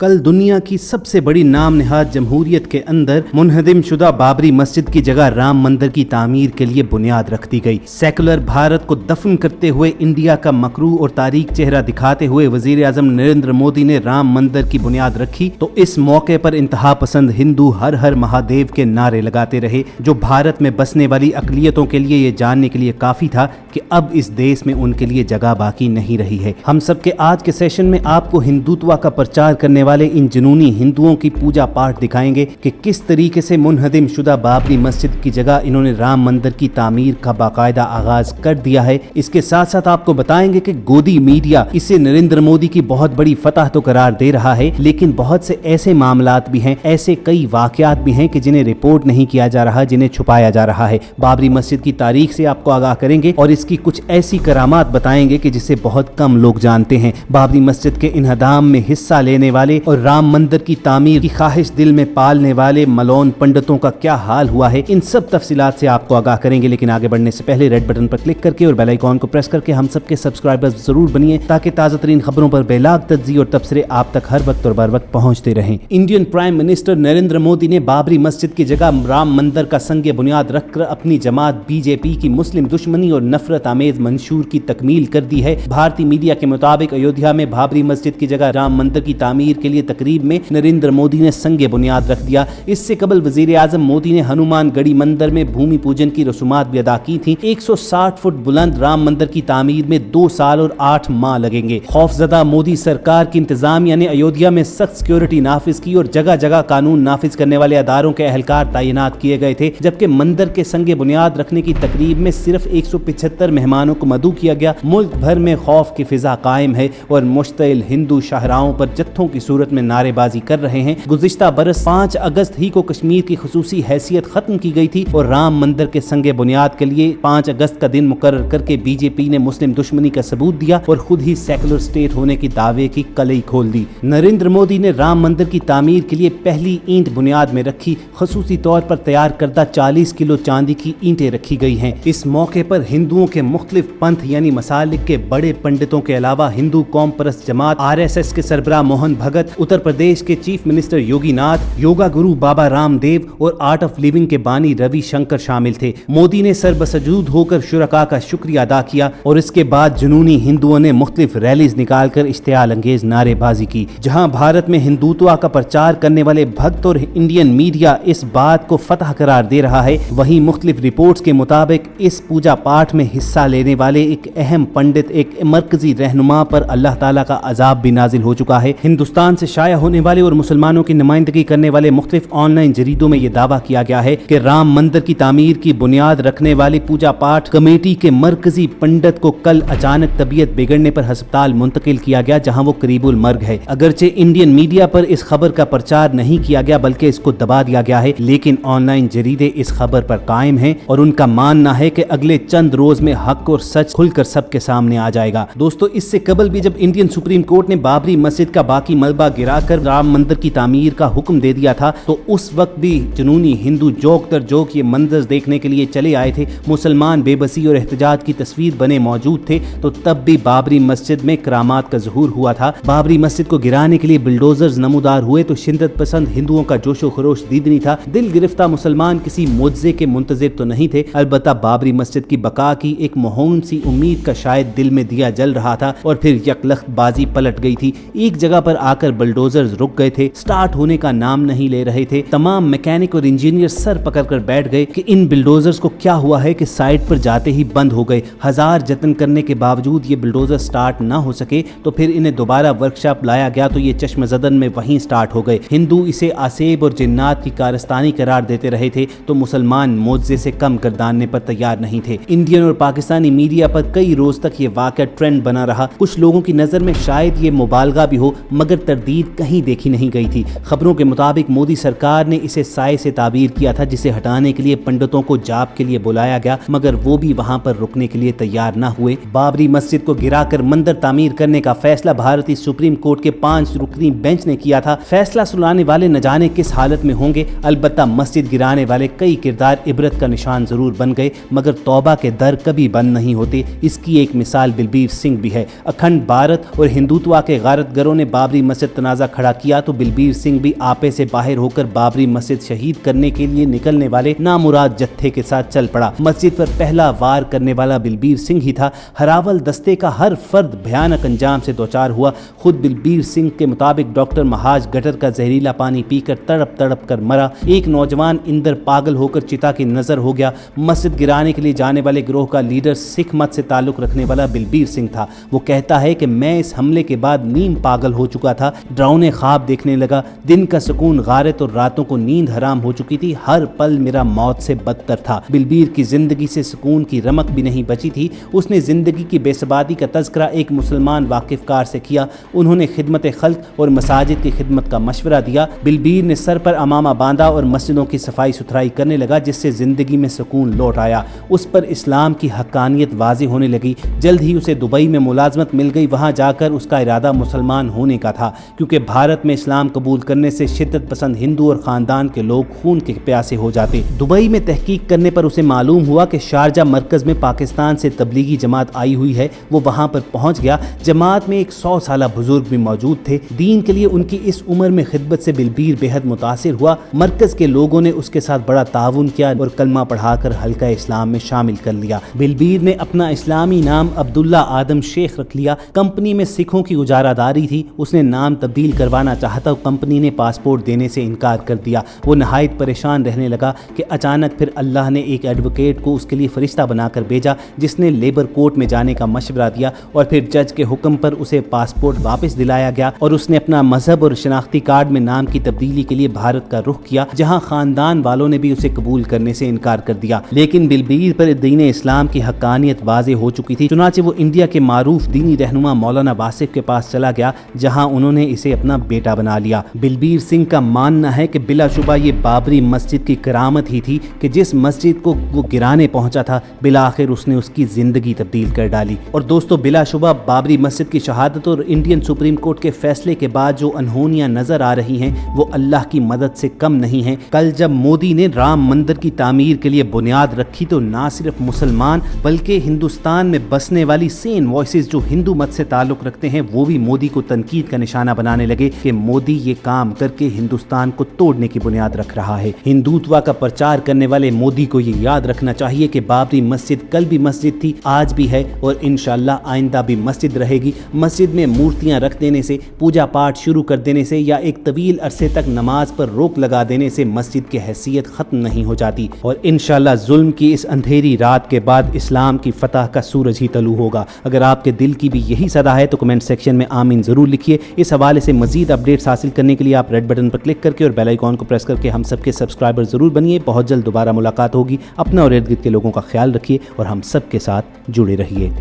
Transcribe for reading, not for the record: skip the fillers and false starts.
कल दुनिया की सबसे बड़ी नाम नहाद जमहूरियत के अंदर मुनहदिम शुदा बाबरी मस्जिद की जगह राम मंदिर की तामीर के लिए बुनियाद रख दी गई। सेकुलर भारत को दफन करते हुए इंडिया का मकरू और तारीख चेहरा दिखाते हुए वजीर आजम नरेंद्र मोदी ने राम मंदिर की बुनियाद रखी तो इस मौके पर इंतहा पसंद हिंदू हर हर महादेव के नारे लगाते रहे, जो भारत में बसने वाली अकलियतों के लिए ये जानने के लिए काफी था कि अब इस देश में उनके लिए जगह बाकी नहीं रही है। हम सबके आज के सेशन में आपको हिंदुत्व का प्रचार करने वाले इन जुनूनी हिंदुओं की पूजा पाठ दिखाएंगे कि किस तरीके से मुनहदिम शुदा बाबरी मस्जिद की जगह इन्होंने राम मंदिर की तामीर का बाकायदा आगाज कर दिया है। इसके साथ साथ आपको बताएंगे कि गोदी मीडिया इसे नरेंद्र मोदी की बहुत बड़ी फतह तो करार दे रहा है, लेकिन बहुत से ऐसे मामलात भी हैं, ऐसे कई वाकयात भी हैं कि जिन्हें रिपोर्ट नहीं किया जा रहा, जिन्हें छुपाया जा रहा है। बाबरी मस्जिद की तारीख से आपको आगाह करेंगे और इसकी कुछ ऐसी करामात बताएंगे कि जिसे बहुत कम लोग जानते हैं। बाबरी मस्जिद के इन्हदाम में हिस्सा लेने वाले और राम मंदिर की तामीर की ख्वाहिश दिल में पालने वाले मलौन पंडितों का क्या हाल हुआ है, इन सब तफसीलात से आपको आगाह करेंगे। लेकिन आगे बढ़ने से पहले रेड बटन पर क्लिक करके और बेल आइकॉन को प्रेस करके हम सबके सब्सक्राइबर्स जरूर बनिए, ताकि ताज़ा तरीन खबरों पर बेलाग तज्ज़ी और तबसरे आप तक हर वक्त और बर वक्त पहुंचते रहें। Indian prime minister Narendra Modi ने बाबरी मस्जिद की जगह राम मंदिर का संग बुनियाद रखकर अपनी जमात बीजेपी की मुस्लिम दुश्मनी और नफरत आमेज मंशूर की तकमील कर दी है। भारतीय मीडिया के मुताबिक अयोध्या में बाबरी मस्जिद की जगह राम मंदिर की तामीर के लिए तकरीब में नरेंद्र मोदी ने संग बुनियाद रख दिया। इससे कबल वजीर आजम मोदी ने हनुमान गढ़ी मंदिर में भूमि पूजन की रसूमात भी अदा की थी। 160 फुट बुलंद राम मंदिर की तामीर में 2 साल और 8 माह लगेंगे। खौफजदा मोदी सरकार की इंतजामिया ने अयोध्या में सख्त सिक्योरिटी नाफिज की और जगह जगह कानून नाफिज करने वाले अदारों के अहलकार तैनात किए गए थे, जबकि मंदिर के संग बुनियाद रखने की तकरीब में सिर्फ 175 मेहमानों को मदऊ किया गया। मुल्क भर में खौफ की फिजा कायम है और मुश्तइल हिंदू शाहराहों पर जत्थों की सूरत में नारेबाजी कर रहे हैं। गुज़िश्ता बरस 5 अगस्त ही को कश्मीर की खुसूसी हैसियत खत्म की गई थी और राम मंदिर के संग बुनियाद के लिए 5 अगस्त का दिन मुकर्रर करके बीजेपी ने मुस्लिम दुश्मनी का सबूत दिया और खुद ही सेकुलर स्टेट होने की दावे की कलई खोल दी। नरेंद्र मोदी ने राम मंदिर की तामीर के लिए पहली ईंट बुनियाद में रखी। खसूसी तौर पर तैयार करदा 40 किलो चांदी की ईंटें रखी गई हैं। इस मौके पर हिंदुओं के मुख्तलिफ पंथ यानी मसालिक के बड़े पंडितों के अलावा हिंदू कौम परस्त जमात RSS के सरबराह मोहन भगत, उत्तर प्रदेश के चीफ मिनिस्टर योगी नाथ, योगा गुरु बाबा रामदेव और आर्ट ऑफ लिविंग के बानी रवि शंकर शामिल थे। मोदी ने सरबसजूद होकर शुरका का शुक्रिया अदा किया और इसके बाद जुनूनी हिंदुओं ने मुख्तलिफ रैलीज निकालकर इश्तियाल अंगेज नारेबाजी की। जहां भारत में हिंदुत्व का प्रचार करने वाले भक्त और इंडियन मीडिया इस बात को फतह करार दे रहा है, वहीं मुख्तलिफ रिपोर्ट्स के मुताबिक इस पूजा पाठ में हिस्सा लेने वाले एक अहम पंडित, एक मरकजी रहनुमा पर अल्लाह ताला का अजाब भी नाजिल हो चुका है। हिंदुस्तान से शाया होने वाले और मुसलमानों की नुमाइंदगी करने वाले मुख्तलिफ ऑनलाइन जरीदों में यह दावा किया गया है कि राम मंदिर की तामीर की बुनियाद रखने वाली पूजा पाठ कमेटी के मरकजी पंडित को कल अचानक तबीयत बिगड़ने पर अस्पताल मुंतकिल किया गया, जहां वो करीबुल मर्ग है। अगरचे इंडियन मीडिया पर इस खबर का प्रचार नहीं किया गया बल्कि इसको दबा दिया गया है, लेकिन ऑनलाइन जरीदे इस खबर पर कायम हैं और उनका मानना है कि अगले चंद रोज में हक और सच खुलकर सबके सामने आ जाएगा। दोस्तों, इससे कबल भी जब इंडियन सुप्रीम कोर्ट ने बाबरी मस्जिद का बाकी मलबा गिराकर राम मंदिर की तामीर का हुक्म दे दिया था, तो उस वक्त भी जुनूनी हिंदू जोक दर जोक ये मंजर देखने के लिए चले आए थे। मुसलमान बेबसी और एहतजाज की तस्वीर बने मौजूद थे, तो तब भी बाबरी मस्जिद में करामात का ज़हूर हुआ था। बाबरी मस्जिद को गिराने के लिए बुलडोजर्स नमूदार हुए तो शिद्दत पसंद हिंदुओं का जोशो खरोश दीदनी था। दिल गिरफ्ता मुसलमान किसी मुआवजे के मुंतजिर तो नहीं थे, अलबत्ता बाबरी मस्जिद की बका की एक मौहून सी उम्मीद का शायद दिल में दिया जल रहा था और फिर यकलख्त बाजी पलट गई थी। एक जगह पर आकर बुलडोजर्स रुक गए थे, स्टार्ट होने का नाम नहीं ले रहे थे। तमाम मैकेनिक और इंजीनियर सर पकड़कर बैठ गए कि इन बुलडोजर्स को क्या हुआ है कि साइड पर जाते ही बंद हो गए। हजार जतन करने के बावजूद ये बुलडोजर स्टार्ट ना हो सके, तो फिर इन्हें दोबारा वर्कशॉप लाया गया तो ये चश्मजदन में वहीं स्टार्ट हो गए। हिंदू इसे आसेब और जिन्नात की कारस्तानी करार देते रहे थे, तो मुसलमान मुआवजे से कम गर्दानने पर तैयार नहीं थे। इंडियन और पाकिस्तानी मीडिया पर कई रोज तक ये वाकया ट्रेंड बना रहा। कुछ लोगों की नजर में शायद ये मुबालगा भी हो, मगर तरदीद कहीं देखी नहीं गई थी। खबरों के मुताबिक मोदी सरकार ने इसे साए से ताबीर किया था, जिसे हटाने के लिए पंडितों को जाप के लिए बुलाया गया, मगर वो भी वहां पर रुकने के लिए तैयार न हुए। बाबरी मस्जिद को गिराकर मंदिर तामीर करने का फैसला भारतीय सुप्रीम कोर्ट के 5 रुकनी बेंच ने किया था। फैसला सुनाने वाले न जाने किस हालत में होंगे, अलबत्ता मस्जिद गिराने वाले कई किरदार इबरत का निशान जरूर बन गए, मगर तौबा के दर कभी कभी बंद नहीं होते। इसकी एक मिसाल बलबीर सिंह भी है। अखंड भारत और हिंदुत्व के गारतगरों ने बाबरी मस्जिद तनाज़ा खड़ा किया तो बलबीर सिंह भी आपे से बाहर होकर बाबरी मस्जिद शहीद करने के लिए निकलने वाले नामुराद जत्थे के साथ चल पड़ा। मस्जिद पर पहला वार करने वाला बलबीर सिंह ही था। हरावल दस्ते का हर फर्द भयानक अंजाम से दोचार हुआ। खुद बलबीर सिंह के मुताबिक डॉक्टर महाज गटर का जहरीला पानी पीकर तड़प तड़प कर मरा। एक नौजवान इंदर पागल होकर चिता की नजर हो गया। मस्जिद गिराने के लिए जाने वाले गिरोह का लीडर सिख मत से ताल्लुक रखने वाला बलबीर सिंह था। वो कहता है कि मैं इस हमले के बाद नीम पागल हो चुका था, डरावने ख्वाब देखने लगा, दिन का सुकून गारत और रातों को नींद हराम हो चुकी थी, हर पल मेरा मौत से बदतर था। बलबीर की जिंदगी से सुकून की रमक भी नहीं बची थी। उसने जिंदगी की बेसबादी का तज़किरा एक मुसलमान वाकिफकार से किया। उन्होंने खिदमत खल्क और मसाजिद की खिदमत का मशवरा दिया। बलबीर ने सर पर अमामा बांधा और मस्जिदों की सफाई सुथराई करने लगा, जिससे जिंदगी में सुकून लौट आया। उस पर इस्लाम की हक्कानियत वाज़ेह होने लगी। जल्द ही उसे दुबई में मुलाजमत मिल गई। वहाँ जाकर उसका इरादा मुसलमान होने का था, क्योंकि भारत में इस्लाम कबूल करने से शिद्दत पसंद हिंदू और ख़ानदान के लोग खून के प्यासे हो जाते। दुबई में तहकीक करने पर उसे मालूम हुआ कि शारजा मरकज़ में पाकिस्तान से तबलीगी जमात आई हुई है। वो वहाँ पर पहुँच गया। जमात में एक 100 साला बुजुर्ग भी मौजूद थे। दीन के लिए उनकी इस उम्र में खिदमत से बलबीर बेहद मुतासिर हुआ। मरकज़ के लोगों ने उसके साथ बड़ा ताउन किया और कलमा पढ़ाकर हल्का इस्लाम में शामिल कर लिया। बलबीर ने अपना इस्लामी नाम अब्दुल्ला आदम शेख रख लिया। कंपनी में सिखों की उजारादारी थी। उसने नाम तब्दील करवाना चाहा तो कंपनी ने पासपोर्ट देने से इनकार कर दिया। वो नहायत परेशान रहने लगा कि अचानक फिर अल्लाह ने एक एडवोकेट को उसके लिए फरिश्ता बनाकर भेजा, जिसने लेबर कोर्ट में जाने का मशवरा दिया और फिर जज के हुक्म पर उसे पासपोर्ट वापस दिलाया गया और उसने अपना मजहब और शनाख्ती कार्ड में नाम की तब्दीली के लिए भारत का रुख किया, जहां खानदान वालों ने भी उसे कबूल करने से इनकार कर दिया। लेकिन बलबीर पर दीन इस्लाम की हक्कानियत वाज़ेह हो चुकी थी। चुनांचे वो इंडिया के मारूफ दीनी रहनुमा मौलाना वासिफ के पास चला गया, जहां उन्होंने इसे अपना बेटा बना लिया। बलबीर सिंह का मानना है कि बिलाशुबा ये बाबरी मस्जिद की करामत ही थी कि जिस मस्जिद को वो गिराने पहुंचा था, बिलाखिर उसने उसकी जिंदगी तब्दील कर डाली। और दोस्तों, बिलाशुबा बाबरी मस्जिद की शहादत और इंडियन सुप्रीम कोर्ट के फैसले के बाद जो अनहोनियां नजर आ रही हैं, वो अल्लाह की मदद से कम नहीं हैं। कल जब मोदी ने राम मंदिर की तामीर के लिए बुनियाद रखी तो ना सिर्फ मुसलमान बल्कि हिंदुस्तान में बसने वाली सेन वॉइसेस जो हिंदू मत से ताल्लुक रखते हैं, वो भी मोदी को तनकीद का निशाना बनाने लगे कि मोदी ये काम करके हिंदुस्तान को तोड़ने की बुनियाद रख रहा है। हिंदुत्व का प्रचार करने वाले मोदी को ये याद रखना चाहिए कि बाबरी मस्जिद कल भी मस्जिद थी, आज भी है और इंशाअल्लाह आइंदा भी मस्जिद रहेगी। मस्जिद में मूर्तियां रख देने से, पूजा पाठ शुरू कर देने से या एक तवील अरसे तक नमाज पर रोक लगा देने से मस्जिद की हैसियत खत्म नहीं हो जाती और इंशाअल्लाह जुल्म की इस अंधेरी रात के बाद इस्लाम की फतह का सूरज ही तलू होगा। अगर आपके दिल की भी यही सदा है तो कमेंट सेक्शन में आमीन जरूर लिखिए। इस हवाले से मजीद अपडेट्स हासिल करने के लिए आप रेड बटन पर क्लिक करके और बेल आइकॉन को प्रेस करके हम सबके सब्सक्राइबर जरूर बनिए। बहुत जल्द दोबारा मुलाकात होगी। अपना और इर्द गिर्द के लोगों का ख्याल रखिए और हम सबके साथ जुड़े रहिए।